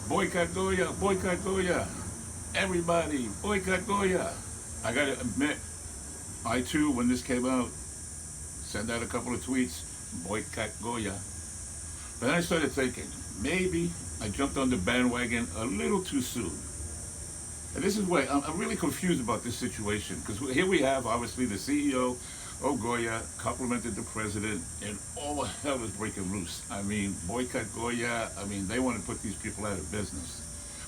Boycott Goya, boycott Goya. Everybody, boycott Goya. I gotta admit, I too, when this came out, sent out a couple of tweets, boycott Goya. But then I started thinking, maybe I jumped on the bandwagon a little too soon. And this is why I'm really confused about this situation, because here we have, obviously, the CEO of Goya complimented the president, and all the hell is breaking loose. I mean, boycott Goya, I mean, they want to put these people out of business.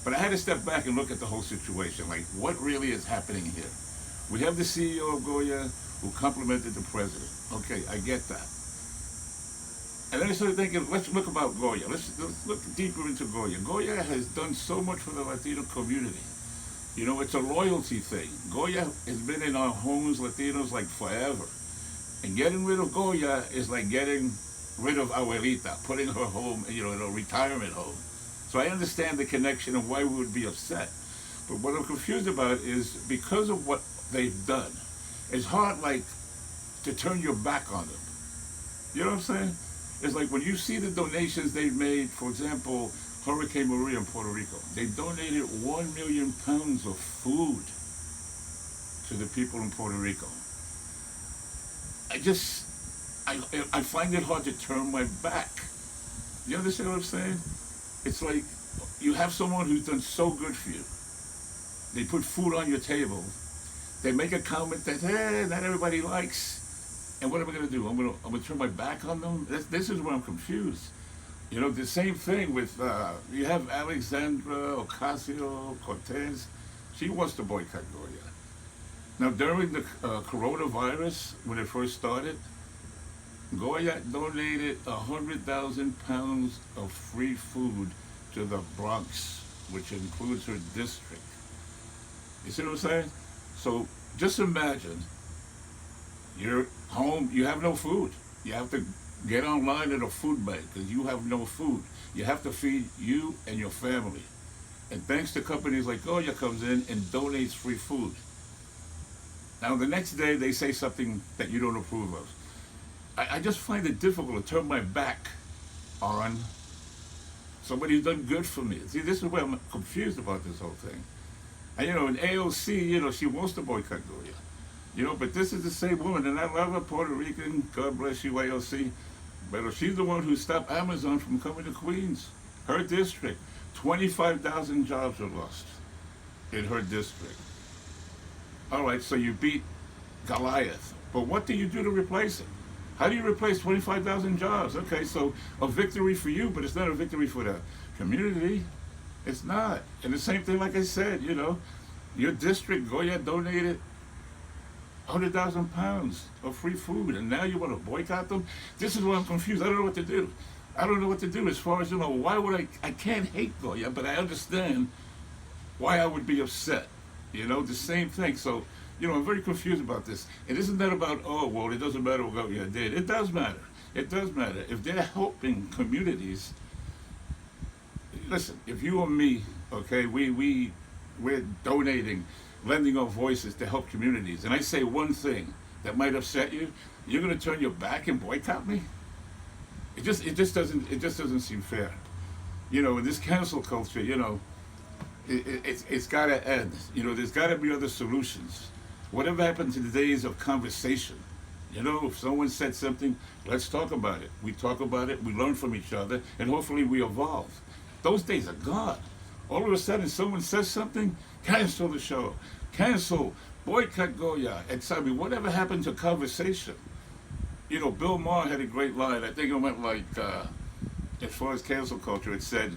But I had to step back and look at the whole situation, like what really is happening here. We have the CEO of Goya who complimented the president. Okay, I get that. And then I started thinking, let's look about Goya. Let's look deeper into Goya. Goya has done so much for the Latino community. You know, it's a loyalty thing. Goya has been in our homes, Latinos, like forever. And getting rid of Goya is like getting rid of Abuelita, putting her home, you know, in a retirement home. So I understand the connection and why we would be upset. But what I'm confused about is because of what they've done, it's hard, like, to turn your back on them. You know what I'm saying? It's like when you see the donations they've made, for example, Hurricane Maria in Puerto Rico, they donated 1 million pounds of food to the people in Puerto Rico. I find it hard to turn my back. You understand what I'm saying? It's like you have someone who's done so good for you. They put food on your table. They make a comment that, hey, not everybody likes. And what am I going to do? I'm going to turn my back on them? This is where I'm confused. You know, the same thing with, you have Alexandra Ocasio-Cortez. She wants to boycott Goya. Now, during the coronavirus, when it first started, Goya donated 100,000 pounds of free food to the Bronx, which includes her district. You see what I'm saying? So just imagine you're home, you have no food. You have to get online at a food bank because you have no food. You have to feed you and your family. And thanks to companies like Goya comes in and donates free food. Now the next day they say something that you don't approve of. I just find it difficult to turn my back on somebody who's done good for me. See, this is where I'm confused about this whole thing. And you know, in AOC, you know, she wants to boycott Goya. You know, but this is the same woman, and I love her, Puerto Rican, God bless you, AOC. But she's the one who stopped Amazon from coming to Queens, her district. 25,000 jobs are lost in her district. All right, so you beat Goliath, but what do you do to replace it? How do you replace 25,000 jobs? Okay, so a victory for you, but it's not a victory for the community. It's not. And the same thing, like I said, you know, your district, Goya donated 100,000 pounds of free food, and now you want to boycott them? This is why I'm confused. I don't know what to do. I don't know what to do as far as, you know, why would I can't hate Goya, but I understand why I would be upset. You know, the same thing. So, you know, I'm very confused about this. It isn't that about, oh, well, it doesn't matter what Goya did. It does matter. It does matter. If they're helping communities, listen, if you or me, okay, we're donating, lending our voices to help communities, and I say one thing that might upset you, you're going to turn your back and boycott me? It just doesn't seem fair. You know, in this cancel culture, you know, it's got to end. You know, there's got to be other solutions. Whatever happened to the days of conversation? You know, if someone said something, let's talk about it. We talk about it, we learn from each other, and hopefully we evolve. Those days are gone. All of a sudden, someone says something, cancel the show, cancel, boycott Goya, and tell me whatever happened to conversation. You know, Bill Maher had a great line. I think it went like, as far as cancel culture, it said,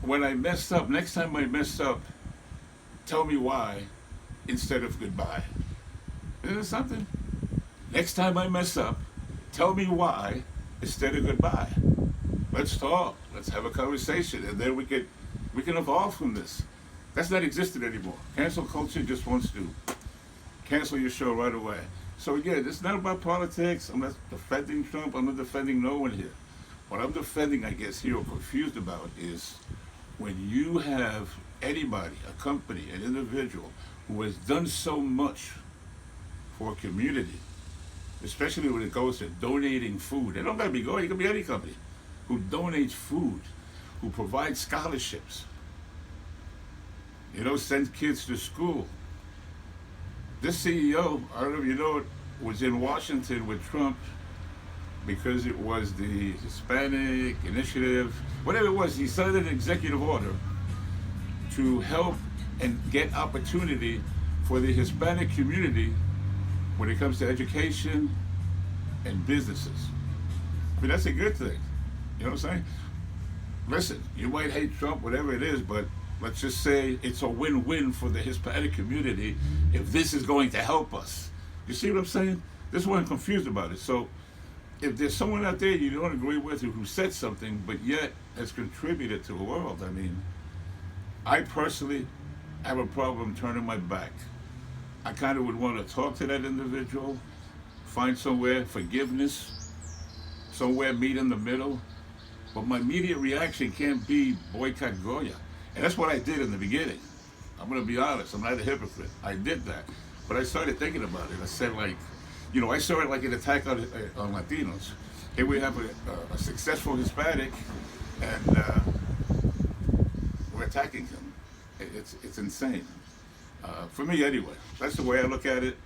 when I messed up, next time I mess up, tell me why instead of goodbye. Isn't it something? Next time I mess up, tell me why instead of goodbye. Let's talk. Let's have a conversation, and then we can evolve from this. That's not existing anymore. Cancel culture just wants to cancel your show right away. So again, it's not about politics. I'm not defending Trump. I'm not defending no one here. What I'm defending, I guess, here or confused about is when you have anybody, a company, an individual who has done so much for a community, especially when it goes to donating food. It don't gotta be Goya, it could be any company who donates food, who provide scholarships, send kids to school. This CEO, I don't know if you know it, was in Washington with Trump because it was the Hispanic Initiative, whatever it was. He signed an executive order to help and get opportunity for the Hispanic community when it comes to education and businesses. I mean, that's a good thing. You know what I'm saying? Listen, you might hate Trump, whatever it is, but let's just say it's a win-win for the Hispanic community if this is going to help us. You see what I'm saying? This is why I'm confused about it. So if there's someone out there you don't agree with who said something but yet has contributed to the world, I mean, I personally have a problem turning my back. I kind of would want to talk to that individual, find somewhere forgiveness, somewhere meet in the middle. But my immediate reaction can't be boycott Goya. And that's what I did in the beginning. I'm going to be honest. I'm not a hypocrite. I did that. But I started thinking about it. I said, I saw it like an attack on Latinos. Here we have a successful Hispanic, and we're attacking him. It's insane. For me, anyway. That's the way I look at it.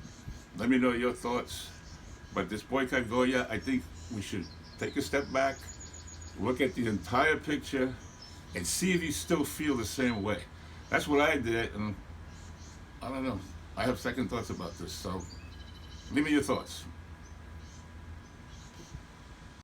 Let me know your thoughts. But this boycott Goya, I think we should take a step back, look at the entire picture, and see if you still feel the same way. That's what I did, and I don't know. I have second thoughts about this, so leave me your thoughts.